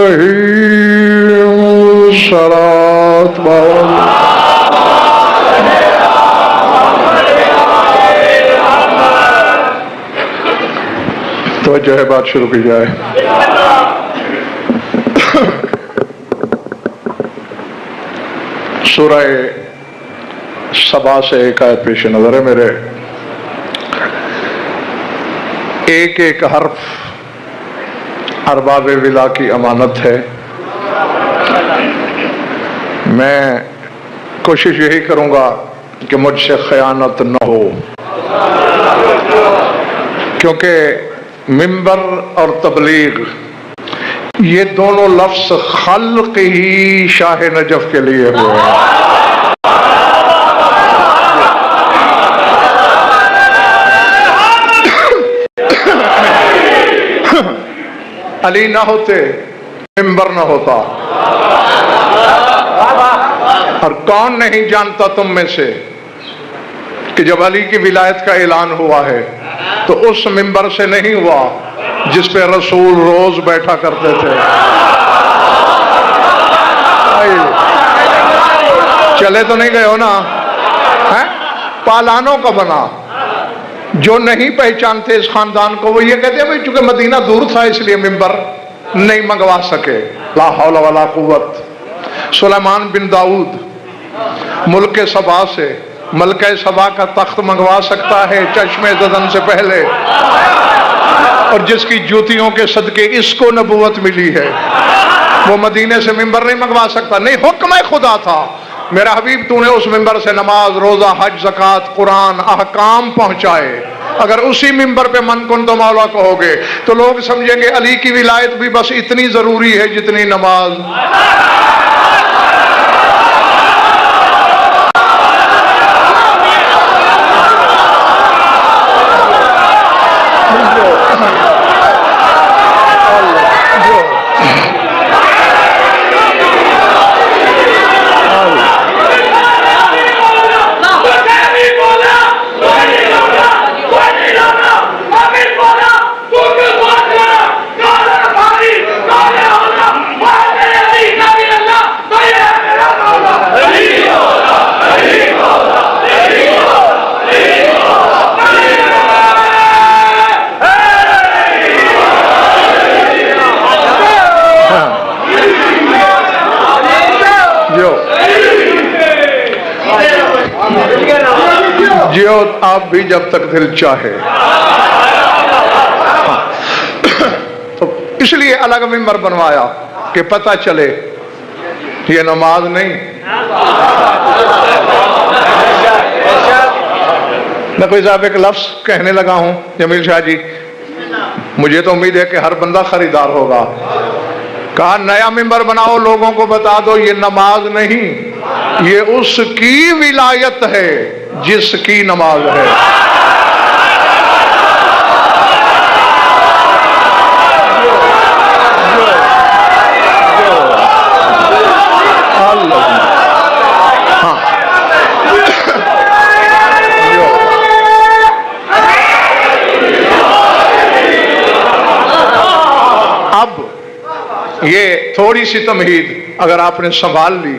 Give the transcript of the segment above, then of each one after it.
الرحيم صلاة توجہ ہے، بات شروع کی جائے۔ سورہ سبا سے ایک آیت پیش نظر ہے میرے۔ ایک ایک حرف ارباب ولا کی امانت ہے۔ میں کوشش یہی کروں گا کہ مجھ سے خیانت نہ ہو، کیونکہ منبر اور تبلیغ یہ دونوں لفظ خلق ہی شاہ نجف کے لیے ہوئے ہیں۔ علی نہ ہوتے منبر نہ ہوتا، اور کون نہیں جانتا تم میں سے کہ جب علی کی ولایت کا اعلان ہوا ہے تو اس منبر سے نہیں ہوا جس پہ رسول روز بیٹھا کرتے تھے۔ چلے تو نہیں گئے ہو نا؟ پالانوں کا بنا۔ جو نہیں پہچانتے اس خاندان کو وہ یہ کہتے ہیں بھئی چونکہ مدینہ دور تھا اس لیے منبر نہیں منگوا سکے۔ لا حول ولا قوت۔ سلیمان بن داؤد ملک سبا سے ملکہ سبا کا تخت منگوا سکتا ہے چشم زدن سے پہلے، اور جس کی جوتیوں کے صدقے اس کو نبوت ملی ہے وہ مدینے سے منبر نہیں منگوا سکتا۔ نہیں، حکم خدا تھا، میرا حبیب تو نے اس منبر سے نماز، روزہ، حج، زکوٰۃ، قرآن، احکام پہنچائے۔ اگر اسی منبر پہ من کن تو مولا کہو گے تو لوگ سمجھیں گے علی کی ولایت بھی بس اتنی ضروری ہے جتنی نماز۔ جیو آپ بھی جب تک دل چاہے۔ تو اس لیے الگ منبر بنوایا کہ پتہ چلے یہ نماز نہیں۔ میں کوئی صاحب ایک لفظ کہنے لگا ہوں جمیل شاہ جی، مجھے تو امید ہے کہ ہر بندہ خریدار ہوگا۔ کہا نیا منبر بناؤ، لوگوں کو بتا دو یہ نماز نہیں، یہ اس کی ولایت ہے جس کی نماز ہے۔ اب یہ تھوڑی سی تمہید اگر آپ نے سنبھال لی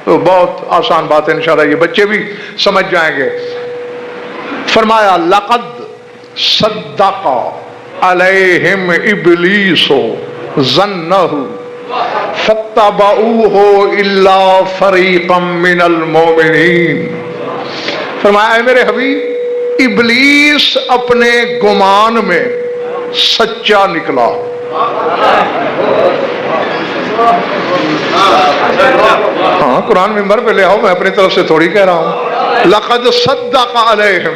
تو بہت آسان بات ہے، انشاءاللہ یہ بچے بھی سمجھ جائیں گے۔ فرمایا لقد صدق علیہم ابلیس ظنہ فاتبعوہ الا فریقا من المؤمنین۔ فرمایا اے میرے حبیب، ابلیس اپنے گمان میں سچا نکلا۔ ہاں قرآن منبر پہ لے آؤ، میں اپنی طرف سے تھوڑی کہہ رہا ہوں۔ لقد صدق علیہم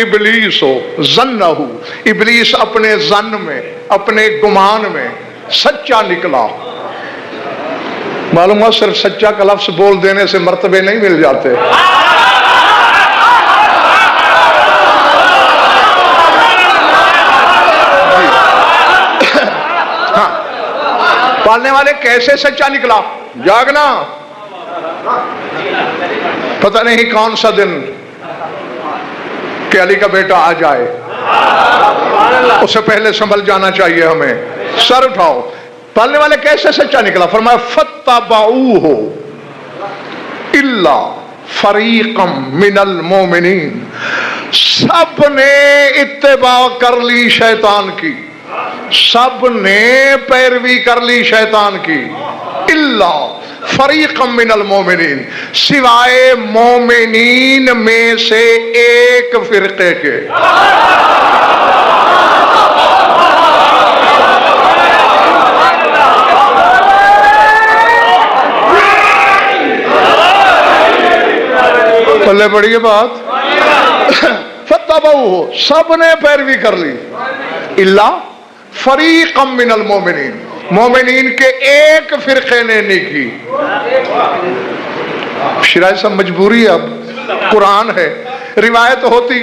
ابلیس ظنہ، ابلیس اپنے ظن میں، اپنے گمان میں سچا نکلا۔ معلوم ہے صرف سچا کا لفظ بول دینے سے مرتبے نہیں مل جاتے۔ پالنے والے کیسے سچا نکلا؟ جاگنا، پتہ نہیں کون سا دن کہ علی کا بیٹا آ جائے، اس سے پہلے سنبھل جانا چاہیے ہمیں۔ سر اٹھاؤ، پالنے والے کیسے سچا نکلا؟ فرمایا فَاتَّبَعُوهُ إِلَّا فَرِيقًا مِّنَ الْمُؤْمِنِينَ، سب نے اتباع کر لی شیطان کی، سب نے پیروی کر لی شیطان کی، الا فریقا من المومنین، سوائے مومنین میں سے ایک فرقے کے۔ پلے بڑی ہے بات۔ فتبعوہ، سب نے پیروی کر لی، الا فریقا من المومنین، مومنین کے ایک فرقے نے نہیں کی۔ شرائع صاحب مجبوری ہے، اب قرآن ہے، روایت ہوتی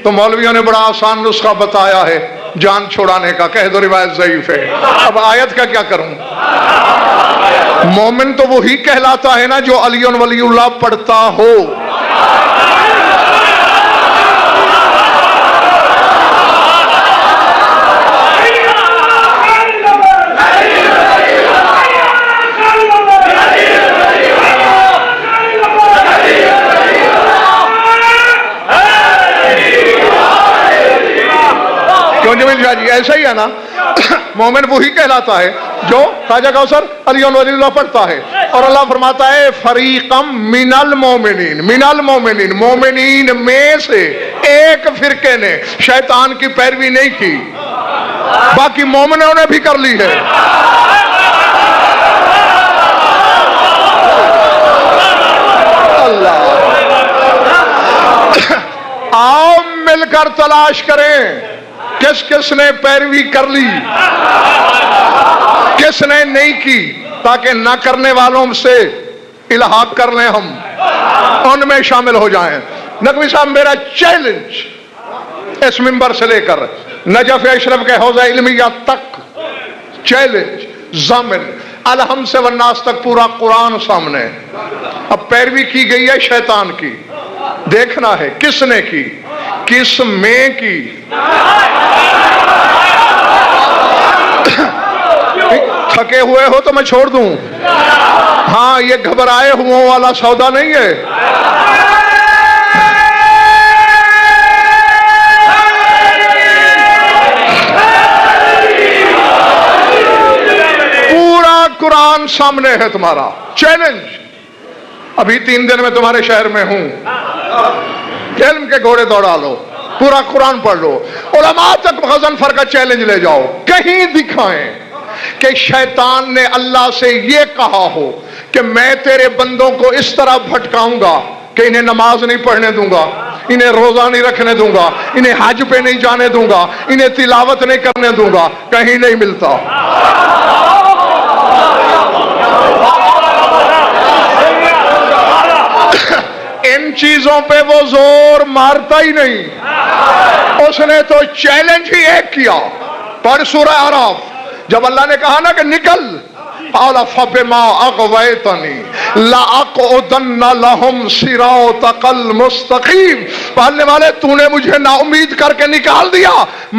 تو مولویوں نے بڑا آسان نسخہ بتایا ہے جان چھوڑانے کا، کہہ دو روایت ضعیف ہے، اب آیت کا کیا کروں؟ مومن تو وہی کہلاتا ہے نا جو علی ولی اللہ پڑھتا ہو۔ جمیل شاہ جی ایسا ہی ہے نا، مومن وہی کہلاتا ہے جو خواجہ کوثر علی ولی اللہ پڑھتا ہے، اور اللہ فرماتا ہے فریقم من المومنین، من المومنین، مومنین میں سے ایک فرقے نے شیطان کی پیروی نہیں کی، باقی مومنوں نے بھی کر لی ہے۔ اللہ، آؤ مل کر تلاش کریں کس کس نے پیروی کر لی، کس نے نہیں کی، تاکہ نہ کرنے والوں سے الحاق کر لیں، ہم ان میں شامل ہو جائیں۔ نقوی صاحب میرا چیلنج اس منبر سے لے کر نجف اشرف کے حوضہ علمیہ تک، چیلنج ضامن الحم سے والناس تک پورا قرآن سامنے۔ اب پیروی کی گئی ہے شیطان کی، دیکھنا ہے کس نے کی، کس میں کی۔ تھکے ہوئے ہو تو میں چھوڑ دوں، ہاں یہ گھبرائے ہوں والا سودا نہیں ہے۔ پورا قرآن سامنے ہے تمہارا، چیلنج۔ ابھی 3 دن میں تمہارے شہر میں ہوں، علم کے گھوڑے دوڑا لو، پورا قرآن پڑھ لو، علماء تک غضنفر کا چیلنج لے جاؤ، کہیں دکھائیں کہ شیطان نے اللہ سے یہ کہا ہو کہ میں تیرے بندوں کو اس طرح بھٹکاؤں گا کہ انہیں نماز نہیں پڑھنے دوں گا، انہیں روزہ نہیں رکھنے دوں گا، انہیں حج پہ نہیں جانے دوں گا، انہیں تلاوت نہیں کرنے دوں گا، کہیں نہیں ملتا۔ ان چیزوں پہ وہ زور مارتا ہی نہیں، اس نے تو چیلنج ہی ایک کیا۔ پڑھ سورہ اعراف، جب اللہ نے کہا نا کہ نکل، قال فبما اغویتنی لاقعدن لهم صراطک المستقیم، پڑھنے والے تو نے مجھے نا امید کر کے نکال دیا،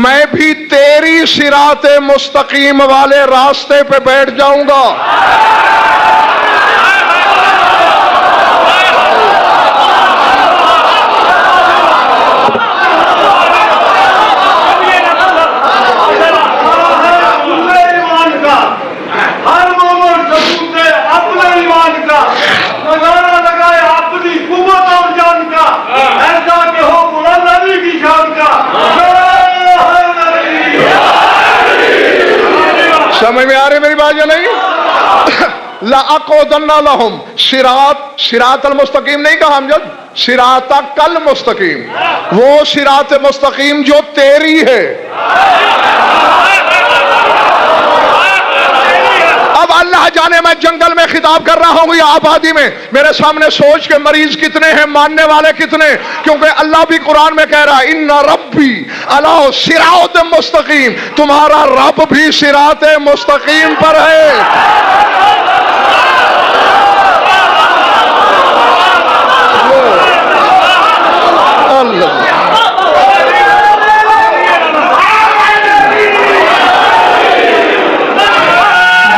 میں بھی تیری صراط مستقیم والے راستے پہ بیٹھ جاؤں گا۔ سمجھ میں آ رہی میری بات یا نہیں؟ لَأَقْعُدَنَّ لَهُمْ صراط المستقیم نہیں کہا ہم، جب صراطک المستقیم، وہ صراط مستقیم جو تیری ہے۔ اب اللہ جانے میں جنگل میں خطاب کر رہا ہوں یا آبادی میں، میرے سامنے سوچ کے مریض کتنے ہیں، ماننے والے کتنے، کیونکہ اللہ بھی قرآن میں کہہ رہا ہے ان ربی علی صراط مستقیم، تمہارا رب بھی صراط مستقیم پر ہے۔ اللہ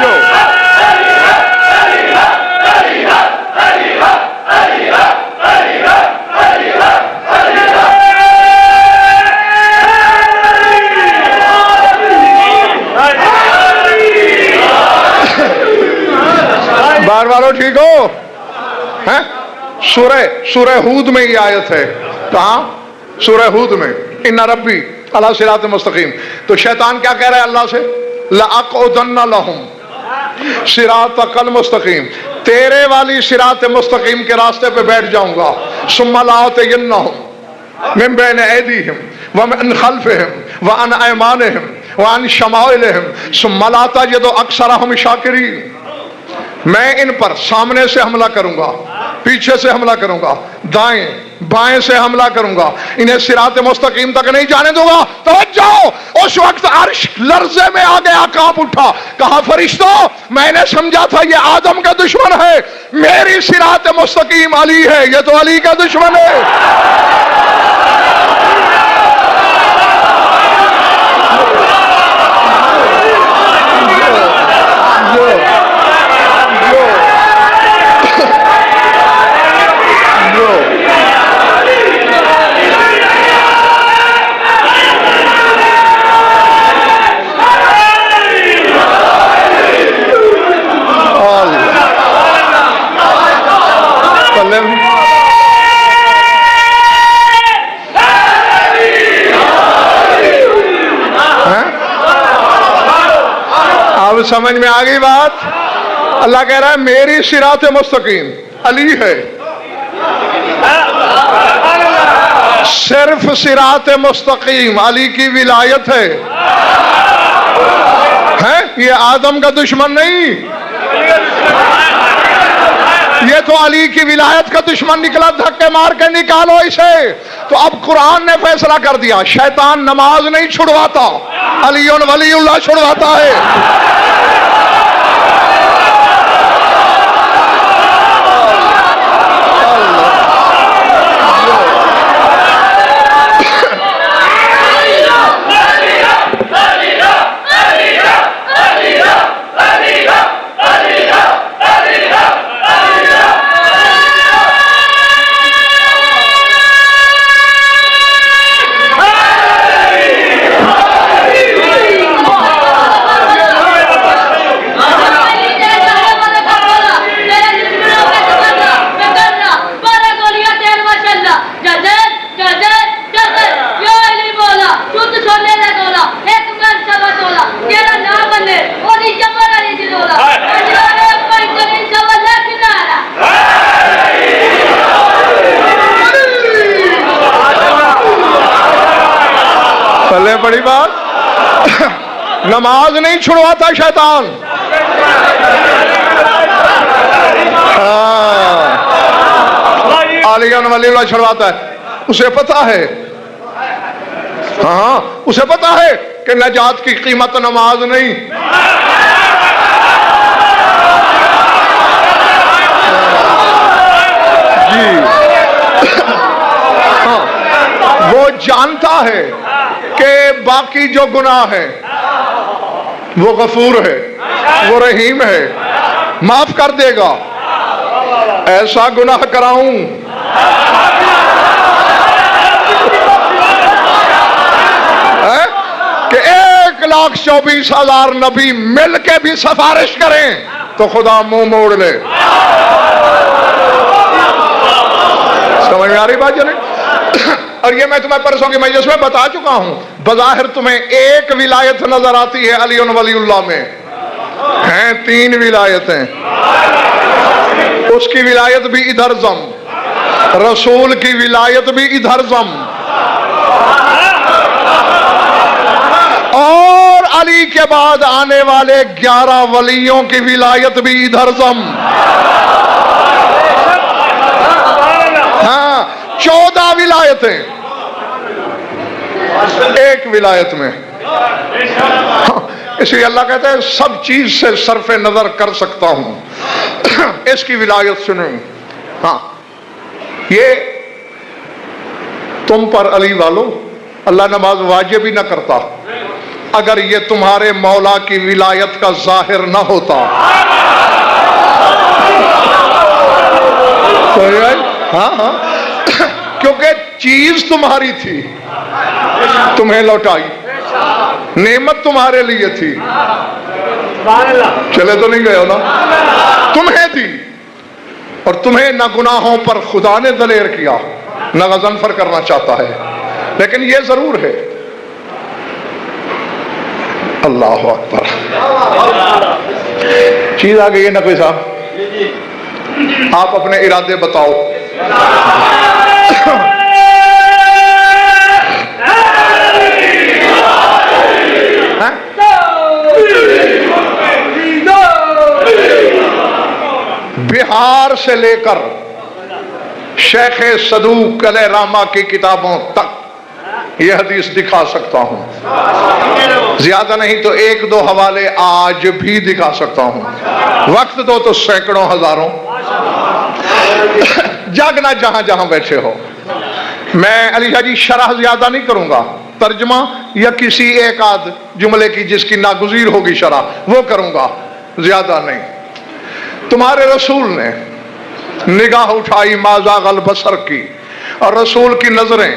جو والوں ٹھیک ہو ہیں؟ سورہ ہود میں یہ آیت ہے. کہاں؟ سورہ ہود میں ان ربی علی صراط مستقیم. تو شیطان کیا کہہ رہا ہے اللہ سے؟ لَأَقْعُدَنَّ لَهُمْ صراطَكَ الْمُسْتَقِيمَ، تیرے والی صراط مستقیم کے راستے پہ بیٹھ جاؤں گا. ثُمَّ لَآتِيَنَّهُمْ مِن بَيْنِ أَيْدِيهِمْ وَمِنْ خَلْفِهِمْ وَعَنْ أَيْمَانِهِمْ وَعَنْ شَمَائِلِهِمْ ثُمَّ لَا تَجِدُ أَكْثَرَهُمْ شَاكِرِينَ. میں ان پر سامنے سے حملہ کروں گا، پیچھے سے حملہ کروں گا، دائیں بائیں سے حملہ کروں گا، انہیں صراط مستقیم تک نہیں جانے دوں گا. توجہ، اس وقت عرش لرزے میں آ گیا، کانپ اٹھا. کہا فرشتوں میں نے سمجھا تھا یہ آدم کا دشمن ہے، میری صراط مستقیم علی ہے، یہ تو علی کا دشمن ہے. اب سمجھ میں آ گئی بات؟ اللہ کہہ رہا ہے میری صراط مستقیم علی ہے. صرف صراط مستقیم علی کی ولایت ہے. یہ آدم کا دشمن نہیں، یہ تو علی کی ولایت کا دشمن نکلا. دھکے مار کے نکالو اسے. تو اب قرآن نے فیصلہ کر دیا شیطان نماز نہیں چھڑواتا، علی ولی اللہ چھڑواتا ہے. بڑی بات، نماز نہیں چھڑواتا شیطان. علی ولی اللہ چھڑواتا ہے. اسے پتا ہے، ہاں اسے پتا ہے کہ نجات کی قیمت نماز نہیں. جی ہاں، وہ جانتا ہے کہ باقی جو گناہ ہے وہ غفور ہے، وہ رحیم ہے، معاف کر دے گا. ایسا گناہ کراؤں کہ 1,24,000 نبی مل کے بھی سفارش کریں تو خدا منہ موڑ لے. سمجھ میں آ رہی بات جنہیں؟ اور یہ میں تمہیں پرسوں کی مجلس میں بتا چکا ہوں. بظاہر تمہیں ایک ولایت نظر آتی ہے علی ولی اللہ میں، ہیں 3 ولایتیں. اس کی ولایت بھی ادھر ضم، رسول کی ولایت بھی ادھر ضم، اور علی کے بعد آنے والے 11 ولیوں کی ولایت بھی ادھر ضم. ہاں 14 ولایتیں ایک ولایت میں. اس لیے اللہ کہتا ہے سب چیز سے صرف نظر کر سکتا ہوں، اس کی ولایت سنیں. ہاں یہ تم پر علی والو اللہ نماز واجب ہی نہ کرتا اگر یہ تمہارے مولا کی ولایت کا ظاہر نہ ہوتا. ہاں ہاں، کیونکہ چیز تمہاری تھی، تمہیں لوٹائی، نعمت تمہارے لیے تھی، چلے تو نہیں گئے ہو نا، تمہیں تھی. اور تمہیں نہ گناہوں پر خدا نے دلیر کیا نہ غضنفر کرنا چاہتا ہے، لیکن یہ ضرور ہے، اللہ اکبر، چیز آ گئی ہے نقوی صاحب، آپ اپنے ارادے بتاؤ۔ بہار سے لے کر شیخ صدوق علیہ رحمہ کی کتابوں تک یہ حدیث دکھا سکتا ہوں، زیادہ نہیں تو 1-2 حوالے آج بھی دکھا سکتا ہوں، وقت دو تو سینکڑوں ہزاروں، جاگنا جہاں جہاں بیٹھے ہو۔ میں علی شاہ جی شرح زیادہ نہیں کروں گا، ترجمہ یا کسی ایک آدھ جملے کی جس کی ناگزیر ہوگی شرح وہ کروں گا، زیادہ نہیں۔ تمہارے رسول نے نگاہ اٹھائی ما زاغ البصر کی، اور رسول کی نظریں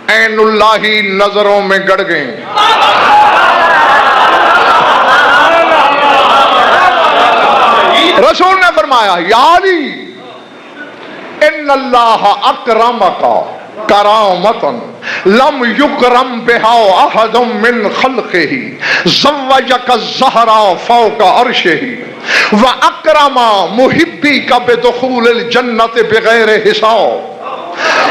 عین اللہ ہی نظروں میں گڑ گئیں۔ رسول نے فرمایا یا علی ان اللہ اکرمک کرامتا لم یکرم بہا احد من خلقہ زوجک الزہرا فوق عرشہ واکرم محبیک بدخول الجنت بغیر حساب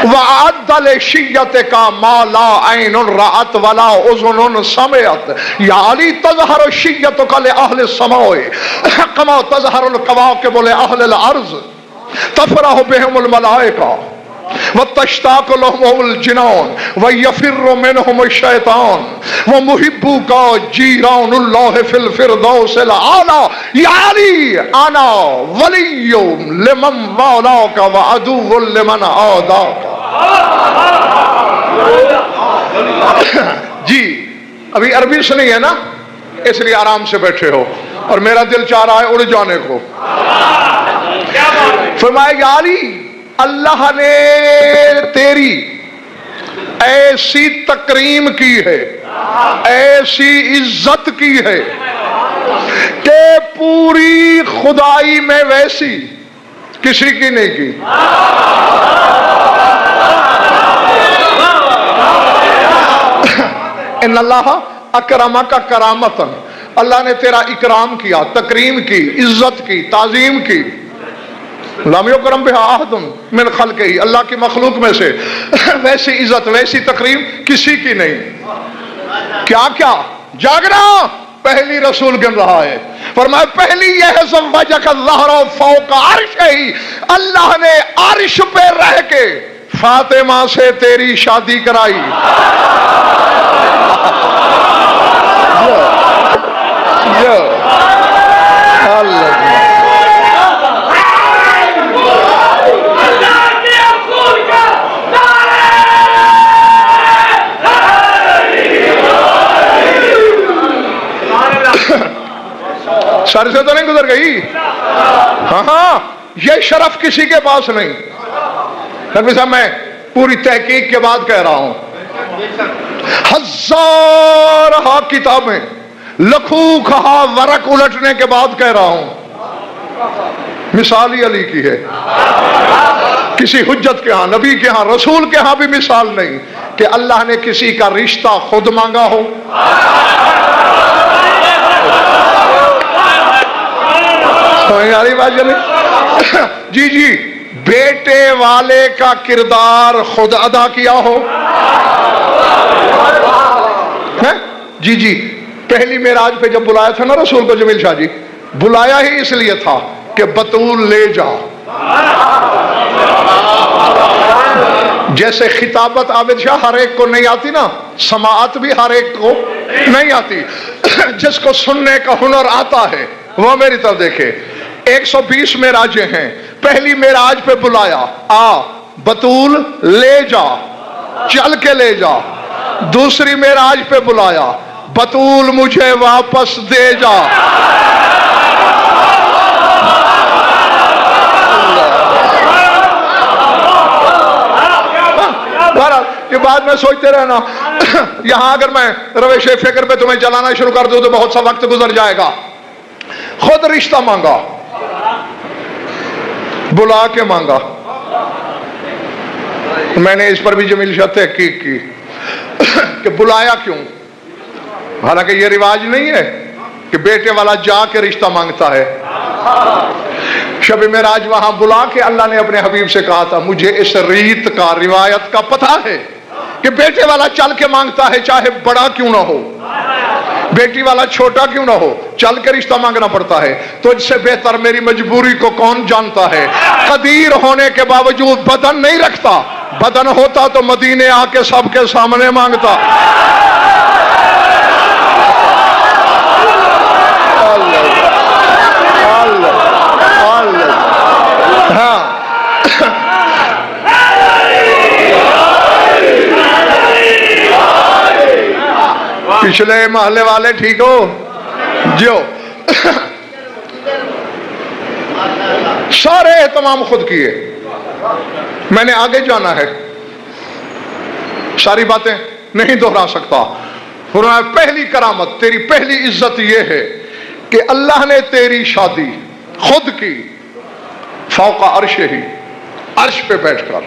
وَأَعَدَّ لِشِيَّتِكَ مَا لَا عَيْنٌ رَأَتْ وَلَا أُذُنٌ سَمِعَتْ يَا عَلِي تَظْهَرُ شِيَّتُكَ لِأَهْلِ السَّمَاءِ كَمَا تَظْهَرُ الْكَوَاكِبُ لِأَهْلِ الْأَرْضِ تَفْرَحُ بِهِمُ الْمَلَائِكَةُ وَتَشْتَاقُ لَهُمُ الْجِنَانُ وَيَفِرُّ مِنْهُمُ الشَّيْطَانُ وَمُحِبُّكَ جِيرَانُ اللَّهِ فِي الْفِرْدَوْسِ الْأَعْلَى يَا عَلِي أَنَا وَلِيٌّ لِمَنْ وَالَاكَ وَعَدُوٌّ لِمَنْ عَادَاكَ۔ جی ابھی عربی سنی ہے نا، اس لیے آرام سے بیٹھے ہو، اور میرا دل چاہ رہا ہے اڑ جانے کو۔ فرمایا یا علی اللہ نے تیری ایسی تکریم کی ہے، ایسی عزت کی ہے کہ پوری خدائی میں ویسی کسی کی نہیں کی۔ ان اللہ اکرمک کرامتا، اللہ نے تیرا اکرام کیا، تکریم کی، عزت کی، تعظیم کی۔ لم یکرم بہا احد من خلقہ، اللہ کی مخلوق میں سے ویسی عزت ویسی تکریم کسی کی نہیں۔ کیا کیا جاگنا، پہلی رسول گن رہا ہے، فرمایا پہلی یہ ہے زوجک الزہرا فوق عرشہ، اللہ نے عرش پہ رہ کے فاطمہ سے تیری شادی کرائی۔ سر سے تو نہیں گزر گئی؟ ہاں یہ شرف کسی کے پاس نہیں۔ نبی صاحب میں پوری تحقیق کے بعد کہہ رہا ہوں، ہزارہ کتابیں لکھوں کہا ورق الٹنے کے بعد کہہ رہا ہوں، مثال ہی علی کی ہے۔ کسی حجت کے ہاں، نبی کے ہاں، رسول کے ہاں بھی مثال نہیں کہ اللہ نے کسی کا رشتہ خود مانگا ہو۔ جی جی بیٹے والے کا کردار خود ادا کیا ہو۔ جی جی پہلی معراج پہ جب بلایا تھا نا رسول کو جمیل شاہ جی، بلایا ہی اس لیے تھا کہ بطول لے جا۔ جیسے خطابت عابد شاہ ہر ایک کو نہیں آتی نا، سماعت بھی ہر ایک کو نہیں آتی، جس کو سننے کا ہنر آتا ہے وہ میری طرف دیکھے۔ 120 معراجیں ہیں، پہلی معراج پہ بلایا، آ بطول لے جا، چل کے لے جا۔ دوسری معراج پہ بلایا، بطول مجھے واپس دے جا۔ یہ بات میں سوچتے رہنا، یہاں اگر میں روش فکر پہ تمہیں چلانا شروع کر دوں تو بہت سا وقت گزر جائے گا۔ خود رشتہ مانگا، بلا کے مانگا. میں نے اس پر بھی جمیل شاہ تحقیق کی کہ بلایا کیوں. حالانکہ یہ رواج نہیں ہے کہ بیٹے والا جا کے رشتہ مانگتا ہے. شب معراج وہاں بلا کے اللہ نے اپنے حبیب سے کہا تھا مجھے اس ریت کا روایت کا پتہ ہے کہ بیٹے والا چل کے مانگتا ہے چاہے بڑا کیوں نہ ہو, بیٹی والا چھوٹا کیوں نہ ہو, چل کے رشتہ مانگنا پڑتا ہے. تو اس سے بہتر میری مجبوری کو کون جانتا ہے. قدیر ہونے کے باوجود بدن نہیں رکھتا, بدن ہوتا تو مدینے آ کے سب کے سامنے مانگتا. ہاں پچھلے محلے والے ٹھیک ہو جو سارے اہتمام خود کیے. میں نے آگے جانا ہے, ساری باتیں نہیں دہرا سکتا. فرمایا پہلی کرامت تیری پہلی عزت یہ ہے کہ اللہ نے تیری شادی خود کی فوق عرش ہی, عرش پہ بیٹھ کر.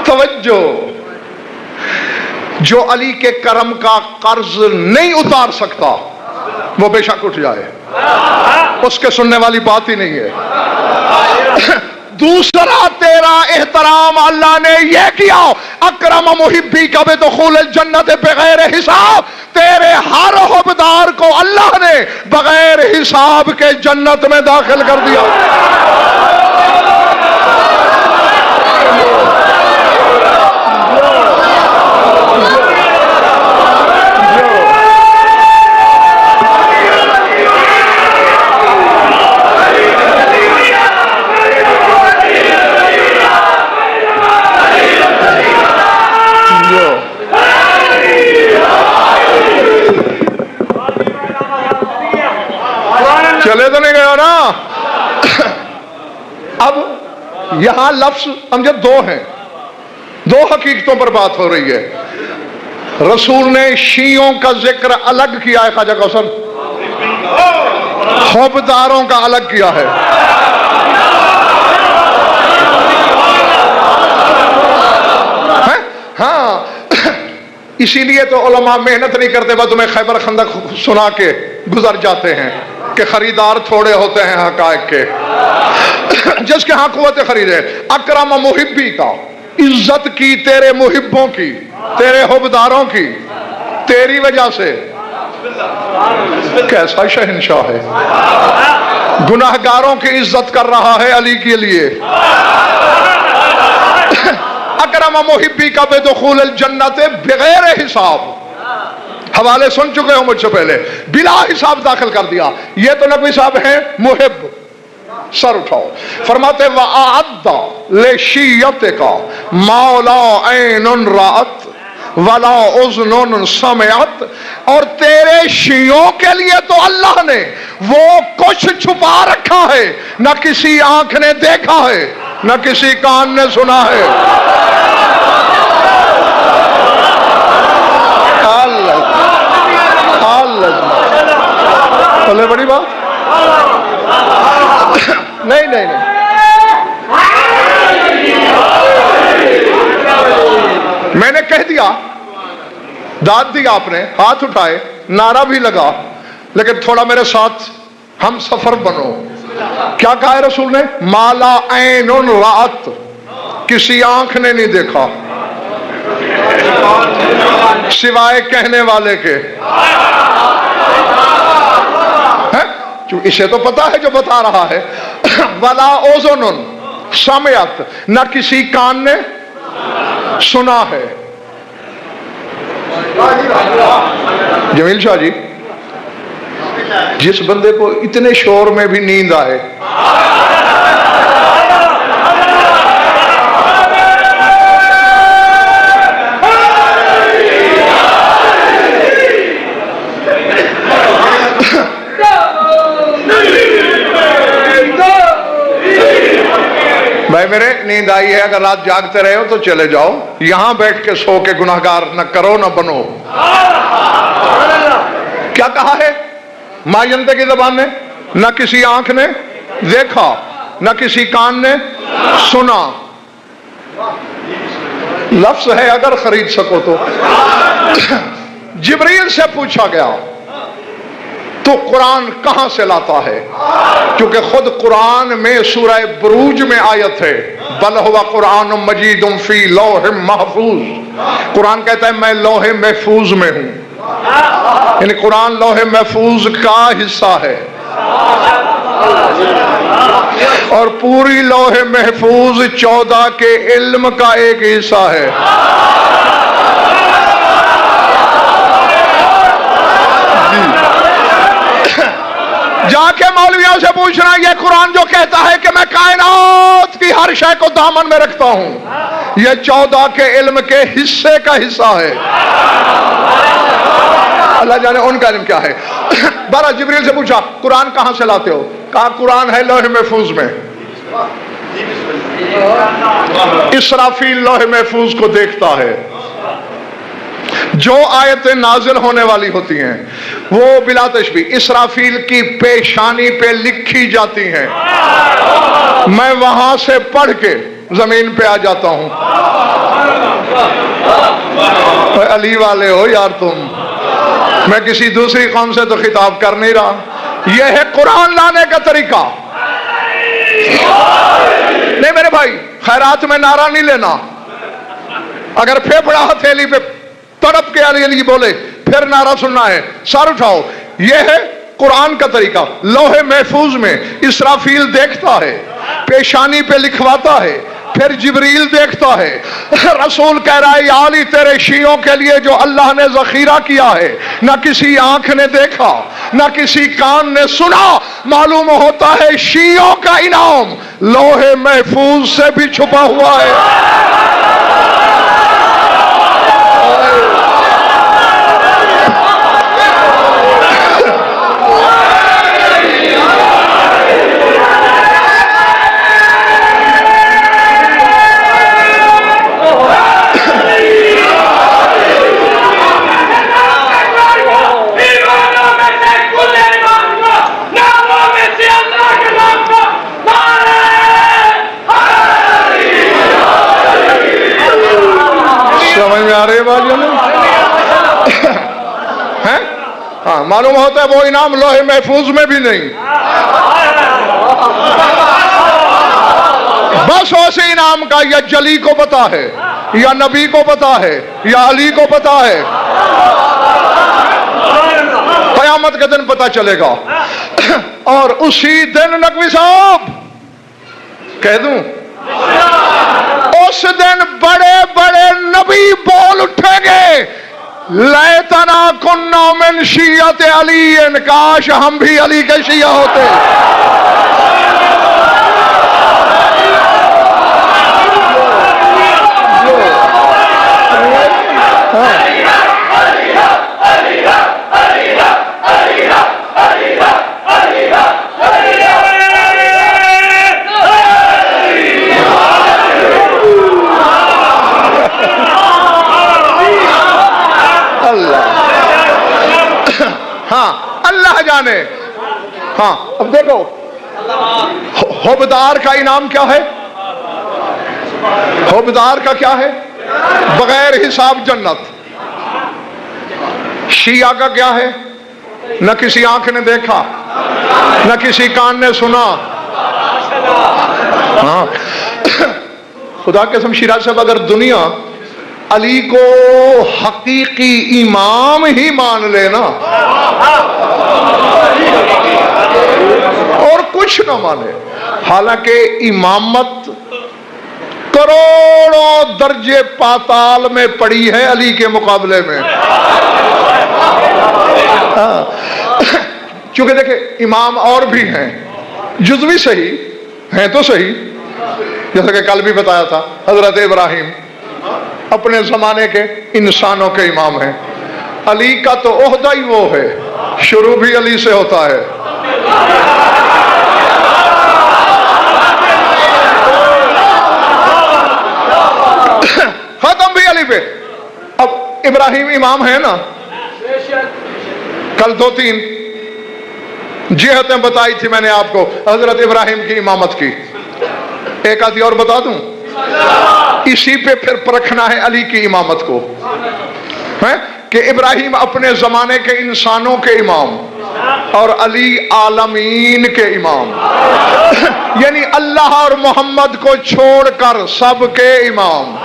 توجہ, جو علی کے کرم کا قرض نہیں اتار سکتا وہ بے شک اٹھ جائے, اس کے سننے والی بات ہی نہیں ہے. دوسرا تیرا احترام اللہ نے یہ کیا اکرم محبی کا بدخول الجنت بغیر حساب. تیرے ہر حبدار کو اللہ نے بغیر حساب کے جنت میں داخل کر دیا. چلے تو نہیں گئے نا. اب یہاں لفظ امجد دو ہیں, دو حقیقتوں پر بات ہو رہی ہے. رسول نے شیعوں کا ذکر الگ کیا ہے, خواجہ کوثر خوبداروں کا الگ کیا ہے. ہاں اسی لیے تو علماء محنت نہیں کرتے, بس تمہیں خیبر خندق سنا کے گزر جاتے ہیں کہ خریدار تھوڑے ہوتے ہیں حقائق کے. جس کے ہاں قوت خرید ہے. اکرم محبی کا, عزت کی تیرے محبوں کی, تیرے حبداروں کی, تیری وجہ سے. کیسا شہنشاہ ہے, گناہگاروں کی عزت کر رہا ہے علی کے لیے. اکرم محبی کا بدخول الجنت بغیر حساب, حوالے سن چکے ہو مجھ سے پہلے, بلا حساب داخل کر دیا. یہ تو نبی صاحب ہیں محب. سر اٹھاؤ. فرماتے وَأَعَدَّ لِشِيَّتِكَ مَا لَا عَيْنٌ رَأَتْ وَلَا أُذْنٌ سَمِعَتْ. اور تیرے شیعوں کے لیے تو اللہ نے وہ کچھ چھپا رکھا ہے, نہ کسی آنکھ نے دیکھا ہے, نہ کسی کان نے سنا ہے. بولے بڑی بات نہیں نہیں نہیں. میں نے کہہ دیا, داد دی آپ نے, ہاتھ اٹھائے, نعرہ بھی لگا, لیکن تھوڑا میرے ساتھ ہم سفر بنو. کیا کہا ہے رسول نے؟ مالا عین رات, کسی آنکھ نے نہیں دیکھا سوائے کہنے والے کے. اسے تو پتا ہے جو بتا رہا ہے. ولا اذن سمعت, نہ کسی کان نے سنا ہے. جمیل شاہ جی, جس بندے کو اتنے شور میں بھی نیند آئے, بھائی میرے نیند آئی ہے, اگر رات جاگتے رہے ہو تو چلے جاؤ, یہاں بیٹھ کے سو کے گناہگار نہ کرو نہ بنو. کیا کہا ہے ماینتے کی زبان نے؟ نہ کسی آنکھ نے دیکھا نہ کسی کان نے سنا. لفظ ہے اگر خرید سکو تو. جبریل سے پوچھا گیا تو قرآن کہاں سے لاتا ہے؟ کیونکہ خود قرآن میں سورہ بروج میں آیت ہے بل ہوا قرآن مجید فی لوح محفوظ. قرآن کہتا ہے میں لوح محفوظ میں ہوں، یعنی قرآن لوح محفوظ کا حصہ ہے، اور پوری لوح محفوظ 14 کے علم کا ایک حصہ ہے. جا کے مولویوں سے پوچھنا یہ قرآن جو کہتا ہے کہ میں کائنات کی ہر شے کو دامن میں رکھتا ہوں، یہ 14 کے علم کے حصے کا حصہ ہے. اللہ جانے ان کا علم کیا ہے. بارہ جبریل سے پوچھا قرآن کہاں سے لاتے ہو؟ کہا قرآن ہے لوح محفوظ میں. اسرافیل لوح محفوظ کو دیکھتا ہے. جو آیتیں نازل ہونے والی ہوتی ہیں وہ بلا تشبیہ اسرافیل کی پیشانی پہ لکھی جاتی ہیں. میں وہاں سے پڑھ کے زمین پہ آ جاتا ہوں. علی والے ہو یار تم، میں کسی دوسری قوم سے تو خطاب کر نہیں رہا. یہ ہے قرآن لانے کا طریقہ. نہیں میرے بھائی، خیرات میں نعرہ نہیں لینا. اگر پھیپڑا ہتھیلی پہ تڑپ کے علی علی بولے پھر نعرہ سننا ہے، سر اٹھاؤ. یہ ہے قرآن کا طریقہ. لوح محفوظ میں اسرافیل دیکھتا ہے، پیشانی پہ لکھواتا ہے، پھر جبریل دیکھتا ہے. رسول کہہ رہا ہے یا علی تیرے شیعوں کے لیے جو اللہ نے ذخیرہ کیا ہے نہ کسی آنکھ نے دیکھا نہ کسی کان نے سنا. معلوم ہوتا ہے شیعوں کا انعام لوح محفوظ سے بھی چھپا ہوا ہے. ہاں معلوم ہوتا ہے وہ انعام لوح محفوظ میں بھی نہیں. بس اسی انعام کا یا جلی کو پتا ہے یا نبی کو پتا ہے یا علی کو پتا ہے. قیامت کے دن پتا چلے گا. اور اسی دن نقوی صاحب کہہ دوں اس دن بڑے بڑے نبی بول اٹھیں گے لیتنا کننا من شیعت علی، کاش ہم بھی علی کے شیعہ ہوتے. ہاں اللہ جانے. ہاں اب دیکھو حبدار کا انعام کیا ہے؟ حبدار کا کیا ہے؟ بغیر حساب جنت. شیعہ کا کیا ہے؟ نہ کسی آنکھ نے دیکھا نہ کسی کان نے سنا. ہاں خدا قسم شیراز صاحب اگر دنیا علی کو حقیقی امام ہی مان لے نا اور کچھ نہ مانے، حالانکہ امامت کروڑوں درجے پاتال میں پڑی ہے علی کے مقابلے میں. چونکہ دیکھیں امام اور بھی ہیں جزوی صحیح ہیں تو صحیح، جیسا کہ کل بھی بتایا تھا حضرت ابراہیم اپنے زمانے کے انسانوں کے امام ہیں. علی کا تو عہدہ ہی وہ ہے، شروع بھی علی سے ہوتا ہے. ختم بھی علی پہ. اب ابراہیم امام ہے نا. کل 2-3 جہتیں بتائی تھی میں نے آپ کو حضرت ابراہیم کی امامت کی. ایک آدھی اور بتا دوں، اسی پہ پھر پرکھنا ہے علی کی امامت کو، ہے کہ ابراہیم اپنے زمانے کے انسانوں کے امام اور علی عالمین کے امام، یعنی اللہ اور محمد کو چھوڑ کر سب کے امام۔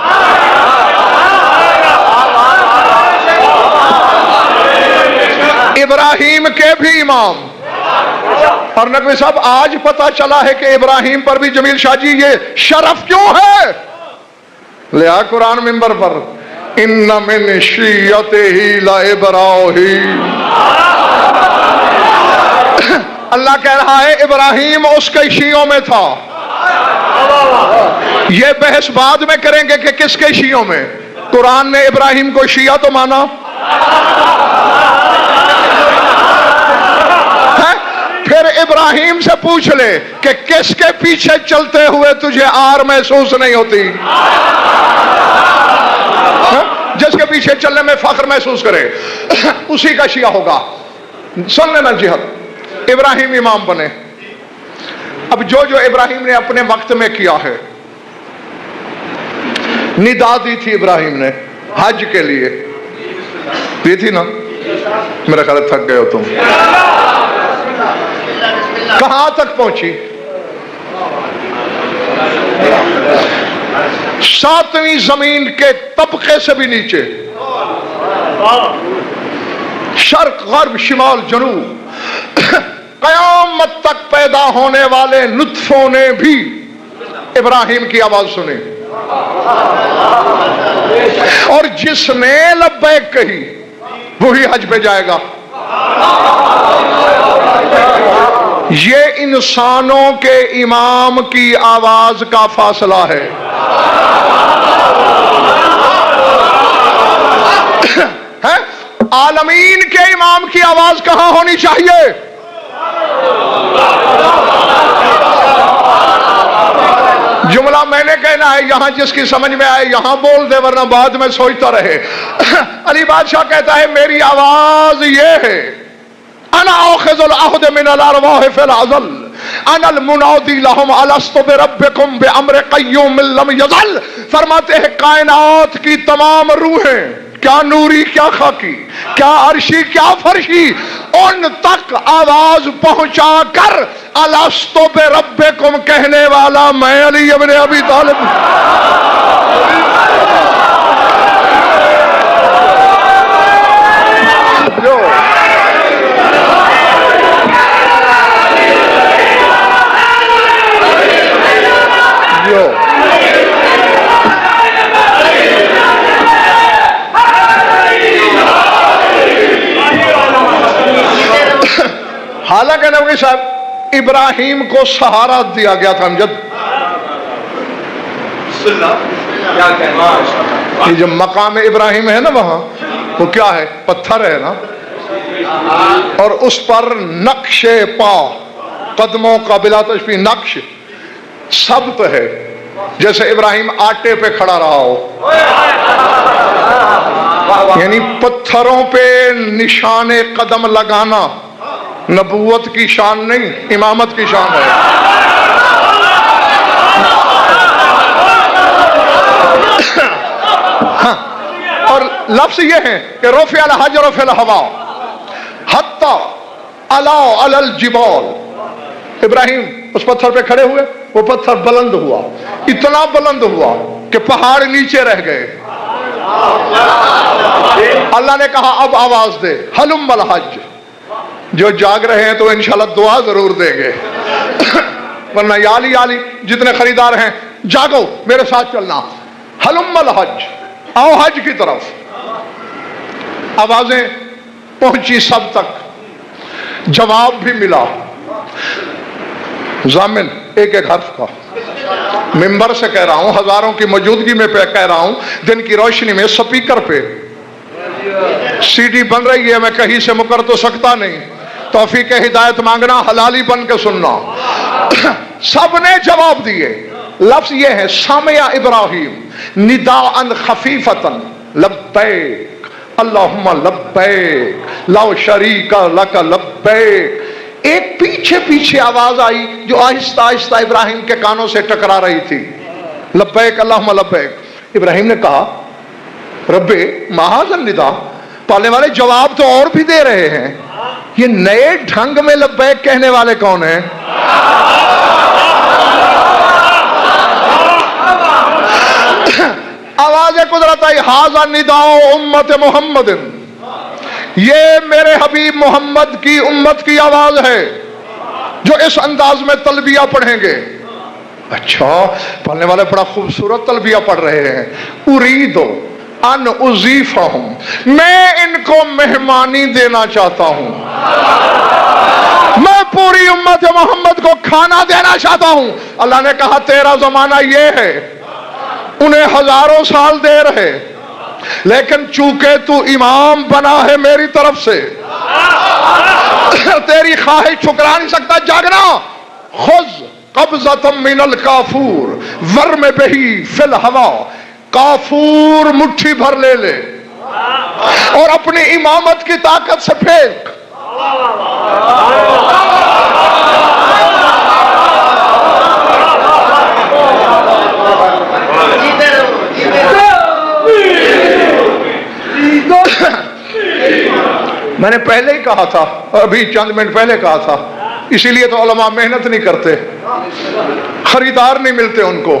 ابراہیم کے بھی امام۔ اور نقوی صاحب آج پتہ چلا ہے کہ ابراہیم پر بھی جمیل شاہ جی یہ شرف کیوں ہے؟ لیا قرآن منبر پر ان من شیعتہ لابراہیم، اللہ کہہ رہا ہے ابراہیم اس کے شیعوں میں تھا۔ یہ بحث بعد میں کریں گے کہ کس کے شیعوں میں۔ قرآن نے ابراہیم کو شیعہ تو مانا، پھر ابراہیم سے پوچھ لے کہ کس کے پیچھے چلتے ہوئے تجھے آر محسوس نہیں ہوتی، جس کے پیچھے چلنے میں فخر محسوس کرے اسی کا شیعہ ہوگا۔ سن لینا جہاد، ابراہیم امام بنے۔ اب جو ابراہیم نے اپنے وقت میں کیا ہے، ندا دی تھی ابراہیم نے حج کے لیے، دی تھی نا؟ میرا خیال تھک گئے ہو تم۔ کہاں تک پہنچی؟ 7ویں زمین کے طبقے سے بھی نیچے، شرق غرب شمال جنوب، قیامت تک پیدا ہونے والے نطفوں نے بھی ابراہیم کی آواز سنی، اور جس نے لبیک کہی وہی حج پہ جائے گا۔ یہ انسانوں کے امام کی آواز کا فاصلہ ہے۔ عالمین کے امام کی آواز کہاں ہونی چاہیے؟ جملہ میں نے کہنا ہے، یہاں جس کی سمجھ میں آئے یہاں بول دے، ورنہ بعد میں سوچتا رہے۔ علی بادشاہ کہتا ہے میری آواز یہ ہے، انا آخذ العہد من الارواح فی الازل، انا المنادی لہم الست بربکم بامر قیوم لم یزل۔ فرماتے ہیں کائنات کی تمام روحیں، کیا نوری کیا خاکی، کیا عرشی کیا فرشی، ان تک آواز پہنچا کر الست بربکم کہنے والا میں علی ابن ابی طالب۔ حالانکہ نبی صاحب ابراہیم کو سہارا دیا گیا تھا امجد، یہ جو مقام ابراہیم ہے نا وہاں، وہ کیا ہے؟ پتھر ہے نا، اور اس پر نقش پا، قدموں کا بلا تشبیہ نقش ثبت ہے، جیسے ابراہیم آٹے پہ کھڑا رہا ہو، یعنی پتھروں پہ نشان قدم لگانا نبوت کی شان نہیں، امامت کی شان ہے۔ اور لفظ یہ ہے کہ رفع الحجر فی الہوا حتی علاء علی الجبال، ابراہیم اس پتھر پہ کھڑے ہوئے، وہ پتھر بلند ہوا، اتنا بلند ہوا کہ پہاڑ نیچے رہ گئے۔ اللہ نے کہا اب آواز دے، حلم الحج۔ جو جاگ رہے ہیں تو انشاءاللہ دعا ضرور دیں گے، ورنہ یا علی یا علی جتنے خریدار ہیں جاگو میرے ساتھ چلنا، حلم الحج، آؤ حج کی طرف۔ آوازیں پہنچی سب تک، جواب بھی ملا، ضامن ایک ایک حرف کا، ممبر سے کہہ رہا ہوں، ہزاروں کی موجودگی میں کہہ رہا ہوں، دن کی روشنی میں سپیکر پہ سی ڈی بن رہی ہے، میں کہیں سے مکر تو سکتا نہیں، توفیق ہدایت مانگنا، حلالی بن کے سننا۔ سب نے جواب دیے، لفظ یہ ہے سمع ابراہیم نداء خفیفتا لبیک اللہم لبیک لا شریک لک لبیک۔ ایک پیچھے پیچھے آواز آئی جو آہستہ آہستہ ابراہیم کے کانوں سے ٹکرا رہی تھی، لبیک اللہم لبیک۔ ابراہیم نے کہا ربے معاذ النداء، پالنے والے جواب تو اور بھی دے رہے ہیں، یہ نئے ڈھنگ میں لبیک کہنے والے کون ہیں؟ آواز قدرت آئی، ھذا نداء امت محمد، یہ میرے حبیب محمد کی امت کی آواز ہے جو اس انداز میں تلبیہ پڑھیں گے۔ اچھا، پڑھنے والے بڑا خوبصورت تلبیہ پڑھ رہے ہیں، اریدو ان اضیفہم، میں ان کو مہمانی دینا چاہتا ہوں، میں پوری امت محمد کو کھانا دینا چاہتا ہوں۔ اللہ نے کہا تیرا زمانہ یہ ہے، انہیں ہزاروں سال دیر ہے، لیکن چونکہ تو امام بنا ہے میری طرف سے، تیری خواہش ٹھکرا نہیں سکتا، جاگنا۔ خذ قبضۃ من الکافور ورم بہی فی الہوا، کافور مٹھی بھر لے لے اور اپنی امامت کی طاقت سے پھینک۔ میں نے پہلے ہی کہا تھا، ابھی چند منٹ پہلے کہا تھا، اسی لیے تو علماء محنت نہیں کرتے، خریدار نہیں ملتے ان کو۔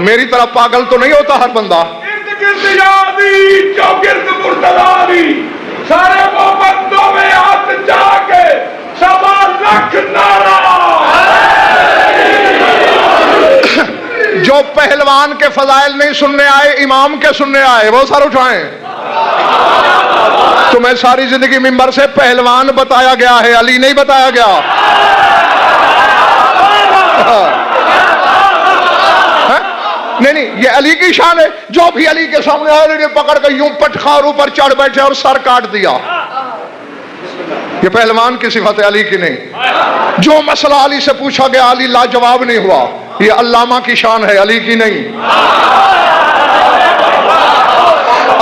میری طرح پاگل تو نہیں ہوتا ہر بندہ۔ سارے محبتوں میں ہاتھ جا کے 1.25 لاکھ نعرہ۔ جو پہلوان کے فضائل نہیں سننے آئے، امام کے سننے آئے، وہ سر اٹھائیں۔ تمہیں ساری زندگی ممبر سے پہلوان بتایا گیا ہے، علی نہیں بتایا گیا۔ نہیں، یہ علی کی شان ہے، جو بھی علی کے سامنے آئے پکڑ کر یوں پٹخار اوپر چڑھ بیٹھے اور سر کاٹ دیا۔ یہ پہلوان کی صفت ہے، علی کی نہیں۔ جو مسئلہ علی سے پوچھا گیا علی لاجواب نہیں ہوا، یہ علامہ کی شان ہے، علی کی نہیں۔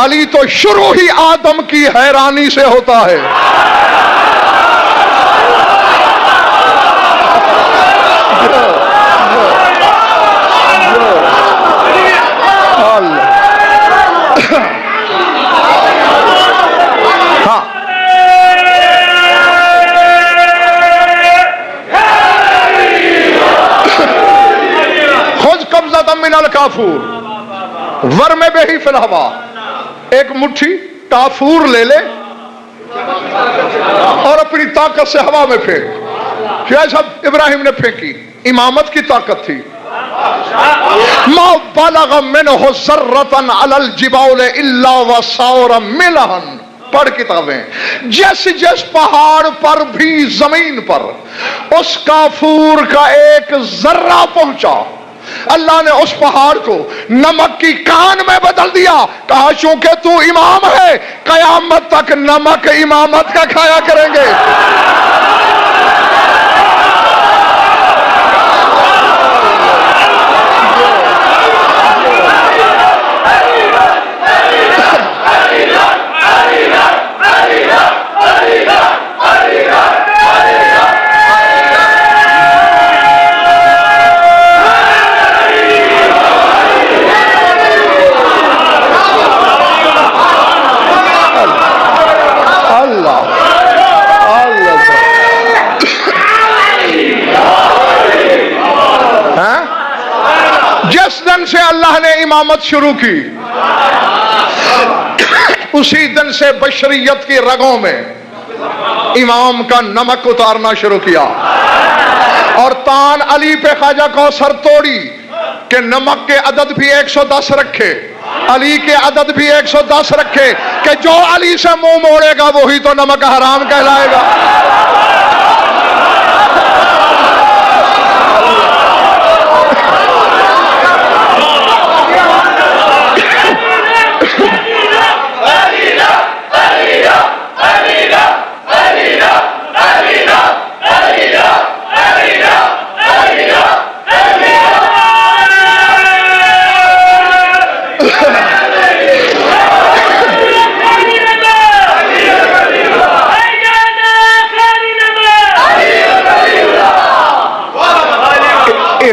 علی تو شروع ہی آدم کی حیرانی سے ہوتا ہے۔ ہاں، خذ قبضۃ من الکافور ورم بہی فی الہوا، ایک مٹھی کافور لے لے اور اپنی طاقت سے ہوا میں پھینک۔ کیا سب ابراہیم نے پھینکی، امامت کی طاقت تھی۔ ما بلغ منہ ذرۃ علی الجبال الا وصار ملحا، پڑھ کتابیں، جس پہاڑ پر بھی زمین پر اس کافور کا ایک ذرہ پہنچا، اللہ نے اس پہاڑ کو نمک کی کان میں بدل دیا۔ کہا چونکہ تو امام ہے، قیامت تک نمک امامت کا کھایا کریں گے۔ جس دن سے اللہ نے امامت شروع کی، اسی دن سے بشریت کی رگوں میں امام کا نمک اتارنا شروع کیا، اور تان علی پہ خواجہ کوثر توڑی کہ نمک کے عدد بھی 110 رکھے، علی کے عدد بھی 110 رکھے، کہ جو علی سے منہ موڑے گا وہی تو نمک حرام کہلائے گا۔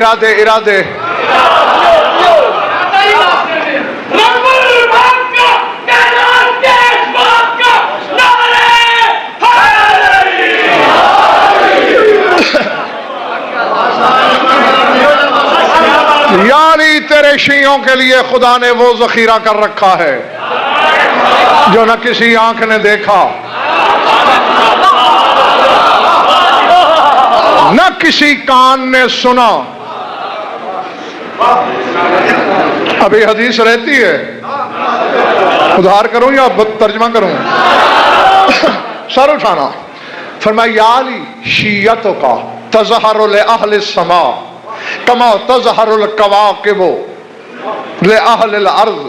ارادے یعنی تیرے شیعوں کے لیے خدا نے وہ ذخیرہ کر رکھا ہے جو نہ کسی آنکھ نے دیکھا، نہ کسی کان نے سنا۔ ابھی حدیث رہتی ہے، ادھار کروں یا ترجمہ کروں؟ سر اٹھانا۔ فرمایا یا علی شیعتوں کا تظہر لأہل السماء کما تظہر الکواکب لأہل الارض۔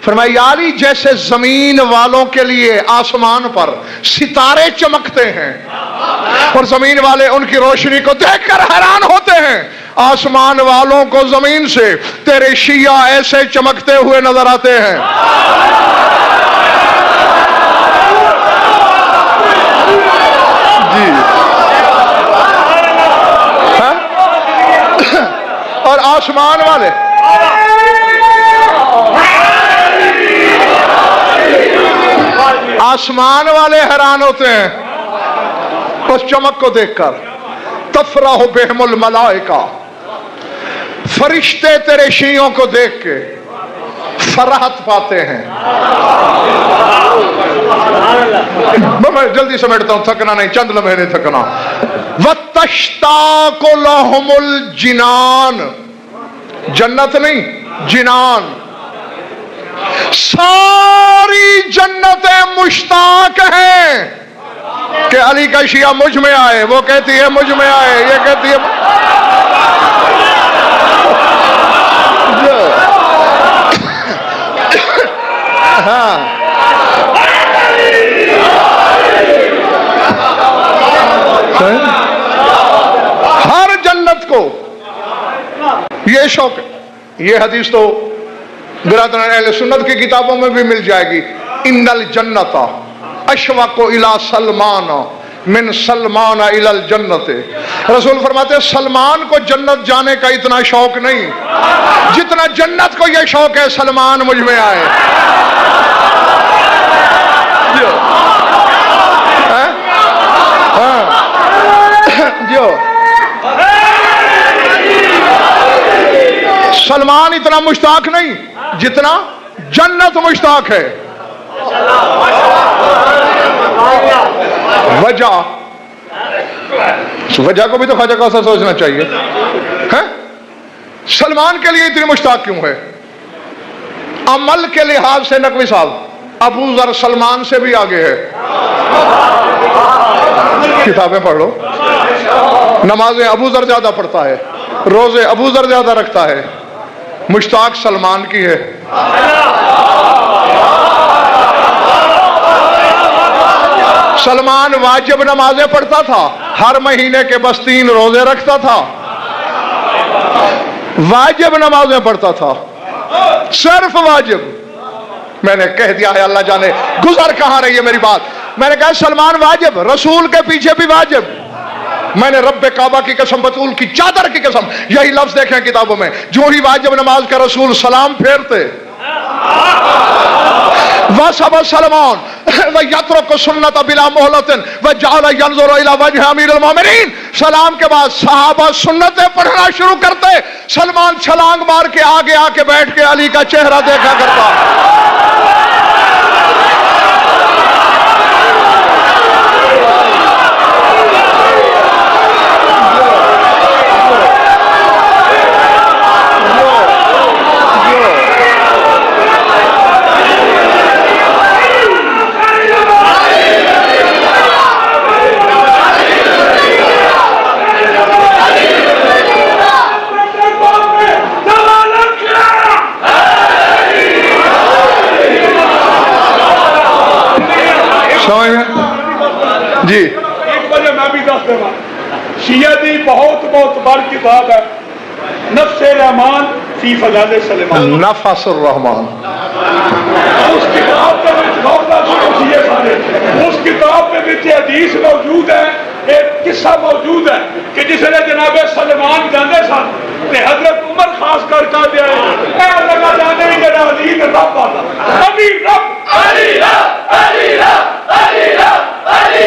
فرمایا یا علی جیسے زمین والوں کے لیے آسمان پر ستارے چمکتے ہیں اور زمین والے ان کی روشنی کو دیکھ کر حیران ہوتے ہیں، آسمان والوں کو زمین سے تیرے شیعہ ایسے چمکتے ہوئے نظر آتے ہیں۔ جی اور آسمان والے حیران ہوتے ہیں اس چمک کو دیکھ کر۔ تفرح بہم الملائکہ، فرشتے تیرے شیعوں کو دیکھ کے فرحت پاتے ہیں۔ میں جلدی سمیٹتا ہوں، تھکنا نہیں، چند لمحے نہیں تھکنا۔ وَتَشْتَاقُ لَهُمُ الْجِنَانُ، جنت نہیں جنان، ساری جنتیں مشتاق ہیں کہ علی کا شیعہ مجھ میں آئے، وہ کہتی ہے مجھ میں آئے، یہ کہتی ہے ہاں۔ ہر جنت کو یہ شوق ہے۔ یہ حدیث تو برادران اہل سنت کی کتابوں میں بھی مل جائے گی۔ ان الجنت اشوق الی سلمان من سلمان الی الجنت۔ رسول فرماتے ہیں سلمان کو جنت جانے کا اتنا شوق نہیں جتنا جنت کو یہ شوق ہے سلمان مجھ میں آئے۔ جو سلمان اتنا مشتاق نہیں جتنا جنت مشتاق ہے۔ وجہ کو بھی تو خواجہ کا سوچنا چاہیے، سلمان کے لیے اتنی مشتاق کیوں ہے؟ عمل کے لحاظ سے نقوی صاحب ابو ذر سلمان سے بھی آگے ہے۔ کتابیں پڑھ لو، نمازیں ابو ذر زیادہ پڑھتا ہے، روزے ابو ذر زیادہ رکھتا ہے، مشتاق سلمان کی ہے۔ سلمان واجب نمازیں پڑھتا تھا، ہر مہینے کے بس 3 روزے رکھتا تھا، واجب نمازیں پڑھتا تھا، صرف واجب۔ میں نے کہہ دیا ہے اللہ جانے گزر کہاں رہی ہے میری بات۔ میں نے کہا سلمان واجب، رسول کے پیچھے بھی واجب۔ میں نے رب کعبہ کی قسم، بطول کی چادر کی قسم، یہی لفظ دیکھیں کتابوں میں، جو ہی واجب نماز کا رسول سلام پھیرتے وَصَبَ سَلْمَانَ وَيَتْرُكُ سُنَّةَ بِلَا مُهْلَةٍ وَجَعَلَ يَنْظُرُ إِلَى وَجْهِ أَمِيرِ الْمُؤْمِنِينَ۔ سلام کے بعد صحابہ سنتیں پڑھنا شروع کرتے، سلمان چھلانگ مار کے آگے آ کے بیٹھ کے علی کا چہرہ دیکھا کرتا۔ جی ایک وجہ میں بھی دس دوں، شیعہ دی بہت بڑی کتاب ہے نفس رحمان فی فضائل سلیمان، نفس الرحمان۔ اس کتاب کے اس کتاب میں حدیث موجود ہے کہ قصہ موجود ہے کہ جس نے جناب سلمان جانے سن تے حضرت عمر خاص کر دے اے لگا جانے بھی جڑا علی تے رب والا علی رب علی رب علی رب علی رب علی